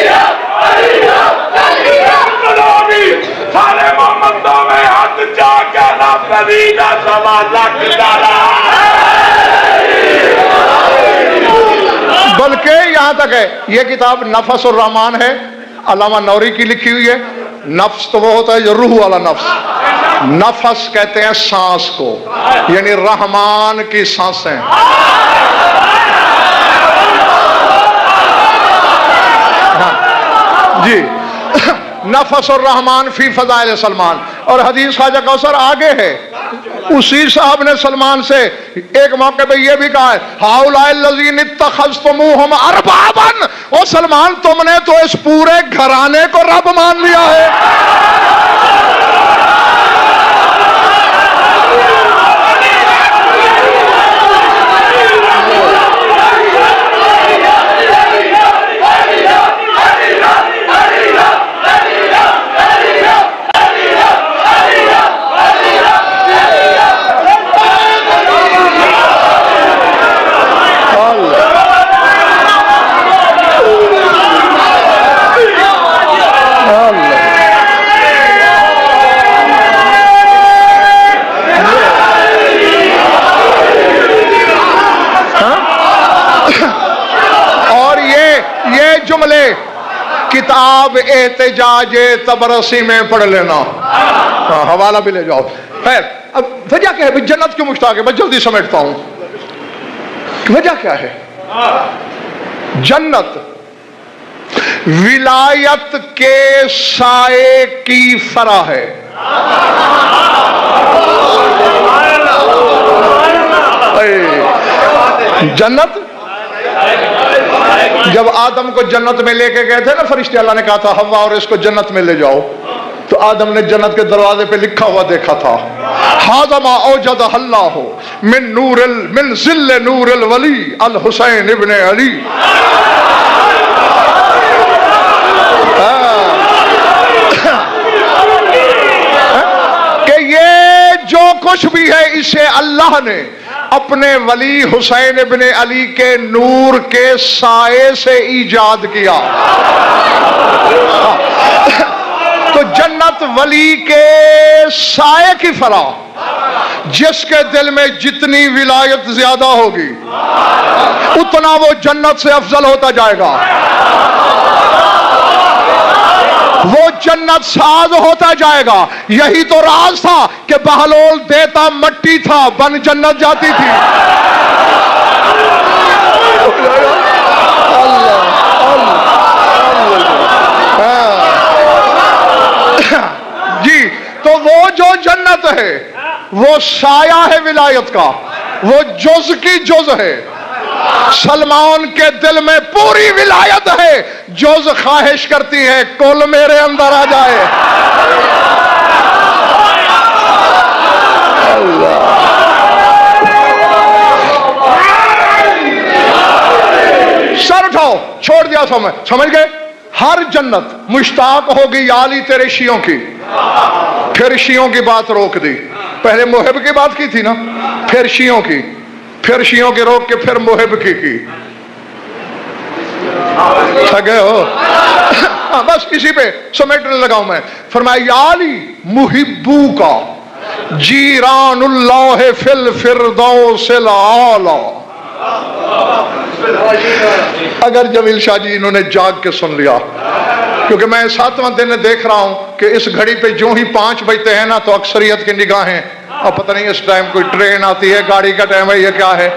رب علی رب علی رب علی رب سارے محمدوں میں ہاتھ جا کے رب علی دا سوال لگتا رہا بلکہ یہاں تک ہے یہ کتاب نفس الرحمان ہے علامہ نوری کی لکھی ہوئی ہے. نفس تو وہ ہوتا ہے جو روح والا نفس, نفس کہتے ہیں سانس کو, یعنی رحمان کی سانسیں. جی نفس الرحمان فی فضائل سلمان. اور حدیث خواجہ کوثر آگے ہے, اسی صاحب نے سلمان سے ایک موقع پہ یہ بھی کہا ہے ہؤلاء الذین اتخذتموہم اربابا, او سلمان تم نے تو اس پورے گھرانے کو رب مان لیا ہے. جملے کتاب احتجاج تبرسی میں پڑھ لینا, حوالہ بھی لے جاؤ. خیر اب وجہ کیا ہے, جنت کیوں مشتاق ہے, میں جلدی سمیٹتا ہوں. وجہ کیا ہے؟ جنت ولایت کے سائے کی فرح ہے. جنت جب آدم کو جنت میں لے کے گئے تھے نا فرشتے, اللہ نے کہا تھا ہوا اور اس کو جنت میں لے جاؤ, تو آدم نے جنت کے دروازے پہ لکھا ہوا دیکھا تھا ھذا ما اوجد اللہ من ظل نور الولی الحسین ابن علی. کہ یہ جو کچھ بھی ہے اسے اللہ نے اپنے ولی حسین ابن علی کے نور کے سائے سے ایجاد کیا. تو جنت ولی کے سائے کی فرح, جس کے دل میں جتنی ولایت زیادہ ہوگی اتنا وہ جنت سے افضل ہوتا جائے گا, وہ جنت ساز ہوتا جائے گا. یہی تو راز تھا کہ بہلول دیتا مٹی تھا, بن جنت جاتی تھی. جی تو وہ جو جنت ہے وہ سایہ ہے ولایت کا, وہ جز کی جز ہے. سلمان کے دل میں پوری ولایت ہے, جز خواہش کرتی ہے کل میرے اندر آ جائے. سر اٹھاؤ, چھوڑ دیا سمجھ گئے. ہر جنت مشتاق ہوگی یا علی تیرے شیعوں کی, پھر شیعوں کی بات روک دی. پہلے محب کی بات کی تھی نا, پھر شیعوں کی, پھر شیعوں کے روک کے پھر محب کی. تھکے ہو بس اسی پہ سمیٹنے لگاؤں میں. فرمایا یا علی محبو کا جیران اللہ فی الفردوس الاعلی. اگر جمیل شاہ جی انہوں نے جاگ کے سن لیا, کیونکہ میں 7واں دن دیکھ رہا ہوں کہ اس گھڑی پہ جو ہی 5 بجتے ہیں نا تو اکثریت کی نگاہیں اب پتہ نہیں اس ٹائم کوئی ٹرین آتی ہے, گاڑی کا ٹائم ہے, یہ کیا ہے.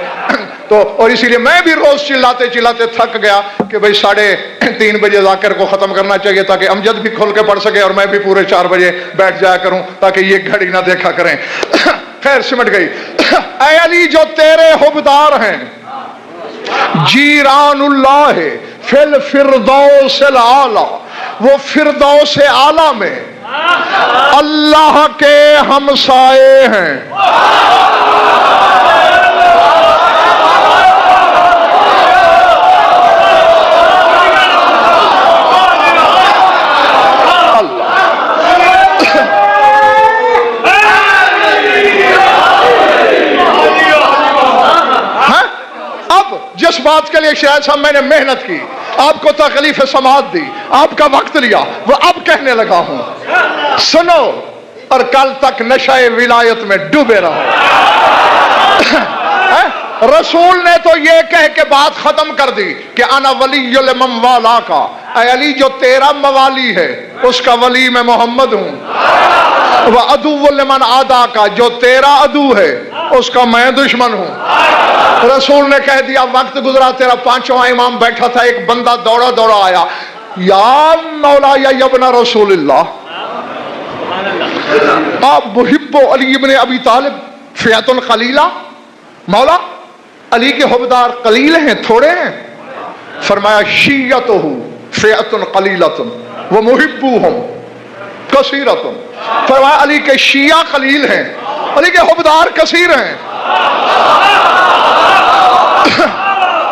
تو اور اسی لیے میں بھی روز چلاتے چلاتے تھک گیا کہ بھئی 3:30 بجے ذاکر کو ختم کرنا چاہیے تاکہ امجد بھی کھول کے پڑھ سکے اور میں بھی پورے 4 بجے بیٹھ جایا کروں تاکہ یہ گھڑی نہ دیکھا کریں. خیر سمٹ گئی. اے علی جو تیرے حبدار ہیں, جیران اللہ فی الفردوس الاعلی, وہ فردوس اعلی میں اللہ کے ہمسائے ہیں. کے لیے شاید صاحب میں نے محنت کی، آپ کو تکلیف سماعت دی، آپ کا وقت لیا، وہ اب کہنے لگا ہوں سنو اور کل تک نشہ ولایت میں ڈوبے رہو۔ رسول نے تو یہ کہہ کے بات ختم کر دی کہ انا ولی لمن والا کا، اے علی جو تیرا موالی ہے اس کا ولی میں محمد ہوں، وعدو لمن عادا کا، جو تیرا عدو ہے اس کا میں دشمن ہوں۔ رسول نے کہہ دیا وقت گزرا، تیرا پانچواں امام بیٹھا تھا، ایک بندہ دوڑا دوڑا آیا، یا مولا یا ابن رسول اللہ آپ محب علی ابن ابی طالب فئۃ قلیلہ، مولا علی کے حبدار قلیل ہیں، تھوڑے ہیں؟ فرمایا شیعتہ فئۃ قلیلۃ ومحبوہم کثیرۃ، فرمایا علی کے شیعہ قلیل ہیں، علی کے حبدار کثیر ہیں۔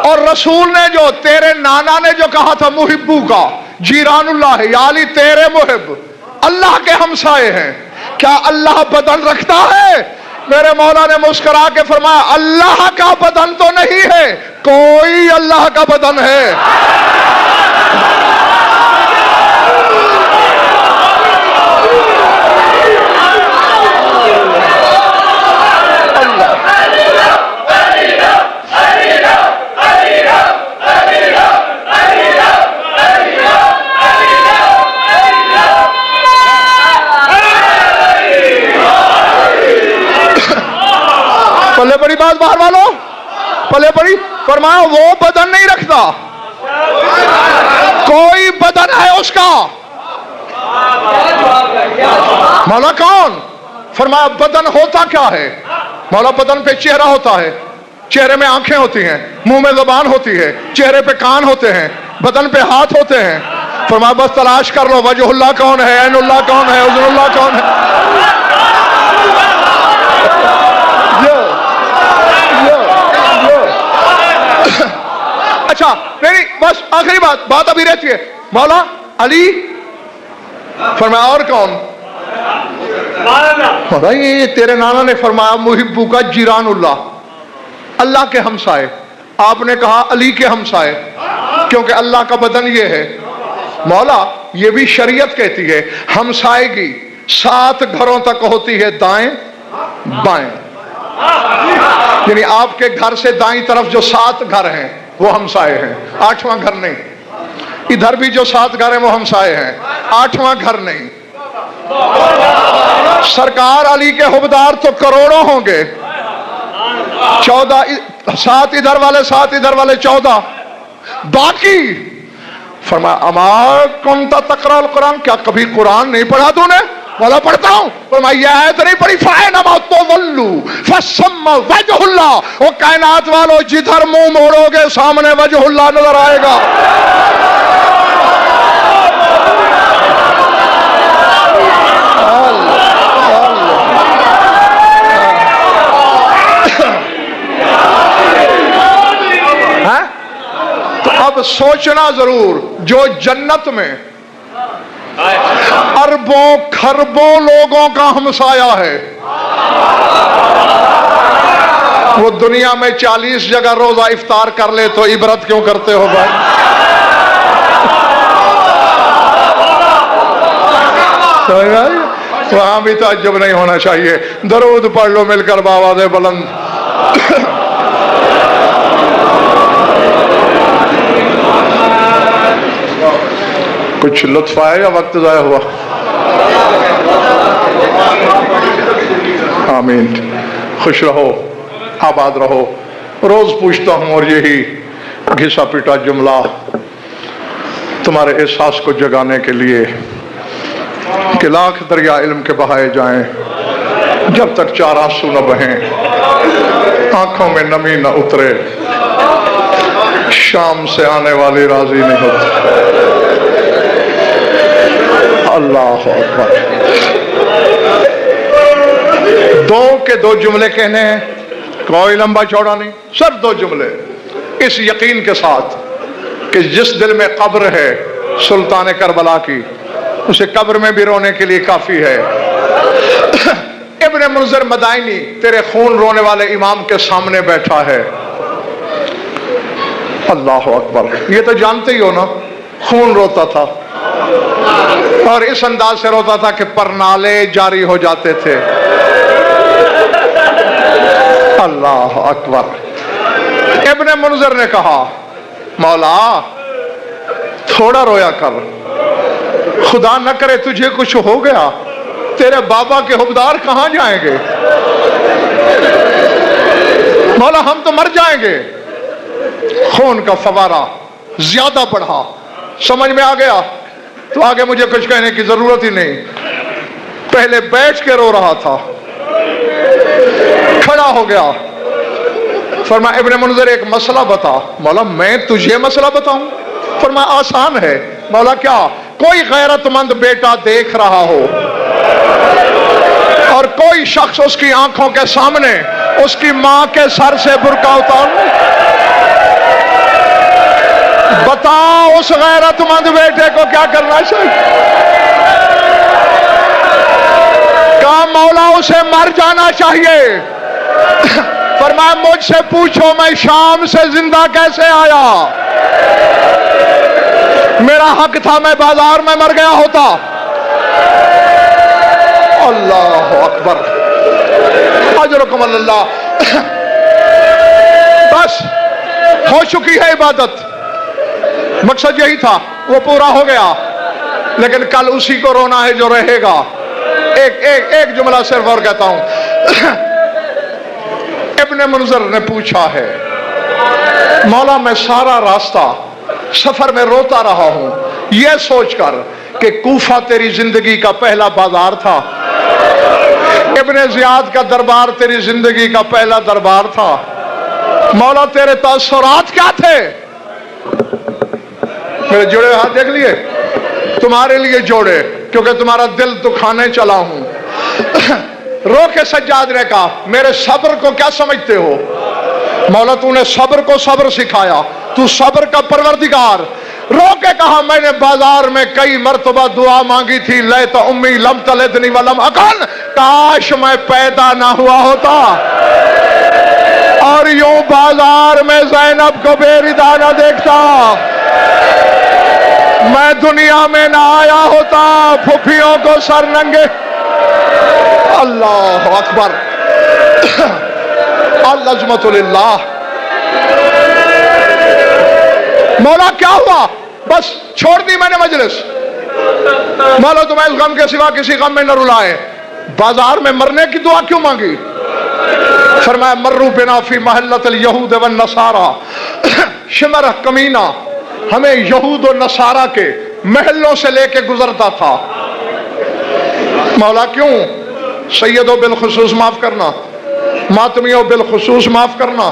اور رسول نے جو تیرے نانا نے جو کہا تھا محبو کا، جیران اللہ ہے، یا علی تیرے محب اللہ کے ہمسائے ہیں، کیا اللہ بدن رکھتا ہے؟ میرے مولا نے مسکرا کے فرمایا اللہ کا بدن تو نہیں ہے، کوئی اللہ کا بدن ہے۔ پلے بڑی بات باہر والوں، پلے بڑی، فرمایا وہ بدن نہیں رکھتا، کوئی بدن ہے اس کا۔ مولا کون؟ فرمایا بدن ہوتا کیا ہے؟ مولا بدن پہ چہرہ ہوتا ہے، چہرے میں آنکھیں ہوتی ہیں، منہ میں زبان ہوتی ہے، چہرے پہ کان ہوتے ہیں، بدن پہ ہاتھ ہوتے ہیں۔ فرمایا بس تلاش کر لو وجہ اللہ کون ہے، عین اللہ کون ہے، اذن اللہ کون ہے۔ اچھا میری بس آخری بات ابھی رہتی ہے، مولا علی، فرمایا اور کون؟ مولا یہ تیرے نانا نے فرمایا محبو کا جیران اللہ، اللہ کے ہمسائے۔ آپ نے کہا علی کے ہمسائے، کیونکہ اللہ کا بدن یہ ہے۔ مولا یہ بھی شریعت کہتی ہے ہمسائیگی 7 گھروں تک ہوتی ہے، دائیں بائیں، یعنی آپ کے گھر سے دائیں طرف جو 7 گھر ہیں وہ ہمسائے ہیں، 8واں گھر نہیں۔ ادھر بھی جو 7 گھر ہیں وہ ہمسائے ہیں، 8واں گھر نہیں۔ سرکار علی کے حبدار تو کروڑوں ہوں گے، 7 ادھر والے 7 ادھر والے 14 باقی۔ فرمایا اما کنت تقرأ القرآن، کیا کبھی قرآن نہیں پڑھا تو نے؟ مولا پڑھتا ہوں۔ فرمایا یہ آیت نہیں پڑھی فَإِنَّمَا تُوَلُّوا فَثَمَّ وَجْهُ اللَّهِ، او کائنات والو جدھر منہ موڑو گے سامنے وجہ اللہ نظر آئے گا۔ تو اب سوچنا ضرور، جو جنت میں اربوں کھربوں لوگوں کا ہمسایہ ہے، وہ دنیا میں 40 جگہ روزہ افطار کر لے تو عبرت کیوں کرتے ہو بھائی؟ وہاں بھی تعجب نہیں ہونا چاہیے۔ درود پڑھ لو مل کر بآواز بلند۔ کچھ لطف آیا یا وقت ضائع ہوا؟ آمین۔ خوش رہو، آباد رہو۔ روز پوچھتا ہوں اور یہی گھسا پیٹا جملہ تمہارے احساس کو جگانے کے لیے کہ لاکھ دریا علم کے بہائے جائیں، جب تک 4 آنسو نہ بہیں، آنکھوں میں نمی نہ اترے، شام سے آنے والی راضی نہیں ہوتی۔ اللہ اکبر۔ 2 جملے کہنے ہیں، کوئی لمبا چوڑا نہیں، صرف 2 جملے، اس یقین کے ساتھ کہ جس دل میں قبر ہے سلطان کربلا کی، اسے قبر میں بھی رونے کے لیے کافی ہے۔ ابن منذر مدائنی تیرے خون رونے والے امام کے سامنے بیٹھا ہے اللہ اکبر. یہ تو جانتے ہی ہو نا, خون روتا تھا اور اس انداز سے روتا تھا کہ پرنالے جاری ہو جاتے تھے. اللہ اکبر. ابن منذر نے کہا مولا تھوڑا رویا کر, خدا نہ کرے تجھے کچھ ہو گیا, تیرے بابا کے حبدار کہاں جائیں گے؟ مولا ہم تو مر جائیں گے. خون کا فوارہ زیادہ بڑھا, سمجھ میں آ گیا تو آگے مجھے کچھ کہنے کی ضرورت ہی نہیں. پہلے بیٹھ کے رو رہا تھا, کھڑا ہو گیا, فرمایا ابن منذر ایک مسئلہ بتا. مولا میں تجھے مسئلہ بتاؤں؟ فرمایا آسان ہے. مولا کیا؟ کوئی غیرت مند بیٹا دیکھ رہا ہو اور کوئی شخص اس کی آنکھوں کے سامنے اس کی ماں کے سر سے برقع اتار, بتاؤ اس غیرت مند بیٹے کو کیا کرنا چاہیے؟ کہا مولا اسے مر جانا چاہیے. فرمایا مجھ سے پوچھو میں شام سے زندہ کیسے آیا؟ میرا حق تھا میں بازار میں مر گیا ہوتا. اللہ اکبر. اجرکم اللہ. بس ہو چکی ہے عبادت, مقصد یہی تھا, وہ پورا ہو گیا. لیکن کل اسی کو رونا ہے جو رہے گا. ایک جملہ صرف اور کہتا ہوں. ابن منذر نے پوچھا ہے مولا میں سارا راستہ سفر میں روتا رہا ہوں یہ سوچ کر کہ کوفہ تیری زندگی کا پہلا بازار تھا, ابن زیاد کا دربار تیری زندگی کا پہلا دربار تھا. مولا تیرے تاثرات کیا تھے؟ میرے جوڑے ہاتھ دیکھ لیے, تمہارے لیے جوڑے, کیونکہ تمہارا دل دکھانے چلا ہوں. رو کے سجاد نے کہا میرے صبر کو کیا سمجھتے ہو؟ مولا تو نے صبر کو صبر سکھایا, تو صبر کا پروردگار. رو کے کہا میں نے بازار میں کئی مرتبہ دعا مانگی تھی, لیت امی لم تلدنی ولم اکن, کاش میں پیدا نہ ہوا ہوتا اور یوں بازار میں زینب کو بے ردا نہ دیکھتا, میں دنیا میں نہ آیا ہوتا پھپھیوں کو سر ننگے. اللہ اکبر. العظمت للہ. مولا کیا ہوا؟ بس چھوڑ دی میں نے مجلس. مولا تمہیں اس غم کے سوا کسی غم میں نہ رلائے. بازار میں مرنے کی دعا کیوں مانگی؟ فرمایا مرو بنا فی محلت الیہود والنصارى, شمر کمینہ ہمیں یہود و نصارہ کے محلوں سے لے کے گزرتا تھا. مولا کیوں؟ سیدوں بالخصوص معاف کرنا, ماتمیوں بالخصوص معاف کرنا,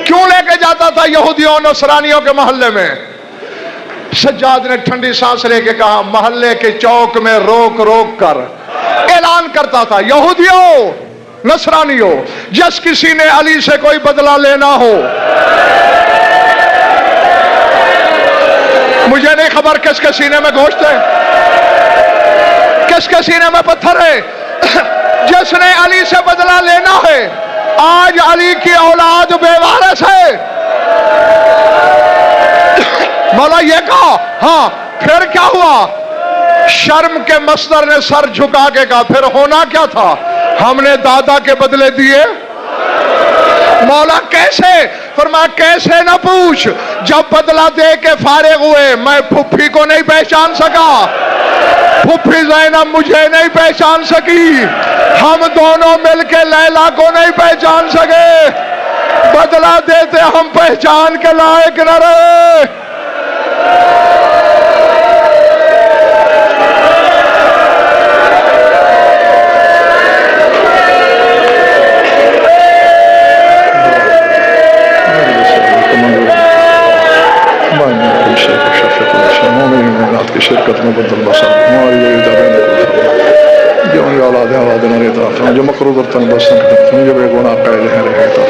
کیوں لے کے جاتا تھا یہودیوں نصرانیوں کے محلے میں؟ سجاد نے ٹھنڈی سانس لے کے کہا محلے کے چوک میں روک روک کر اعلان کرتا تھا یہودیوں نصرانیوں, جس کسی نے علی سے کوئی بدلہ لینا ہو, مجھے نہیں خبر کس کے سینے میں گوشت ہے, کس کے سینے میں پتھر ہے, جس نے علی سے بدلہ لینا ہے آج علی کی اولاد بے وارث ہے. مولا یہ کہا, ہاں پھر کیا ہوا؟ شرم کے مصدر نے سر جھکا کے کہا پھر ہونا کیا تھا؟ ہم نے دادا کے بدلے دیے. مولا کیسے؟ فرمایا کیسے نہ پوچھ, جب بدلہ دے کے فارغ ہوئے میں پھپھی کو نہیں پہچان سکا, پھپھی زینب مجھے نہیں پہچان سکی, ہم دونوں مل کے لیلا کو نہیں پہچان سکے, بدلہ دیتے ہم پہچان کے لائق نہ رہے. کی شرکت میں بدل بسا جو مقروض تن بسن جو بے گناہ قید ہے رہتا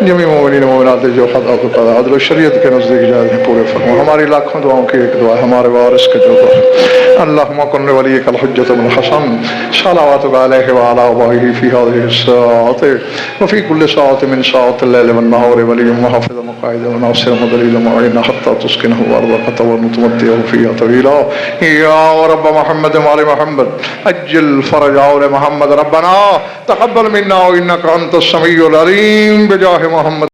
جمی مومنین مومنات جو خطا کو قضا عدل و شریعت کے نزدیک جائز ہیں پورے فرما. ہماری لاکھوں دعاؤں کی ایک دعا ہے ہمارے وارث کے جو دعا اللہم کن ولیک الحجۃ بن حسن صلواتک علیہ وعلی آبائہ فی هذه الساعة وفی کل ساعة من ساعات اللیل والنہار ولی محافظ مقاعد وناصر مدلیل معین حتی تسکنہ وارضک وتمتعہ فیہا طویلا یا رب محمد وآل محمد اجل فرج آل محمد ربنا تقبل منا انک انت السمیع العلیم بجاہ محمد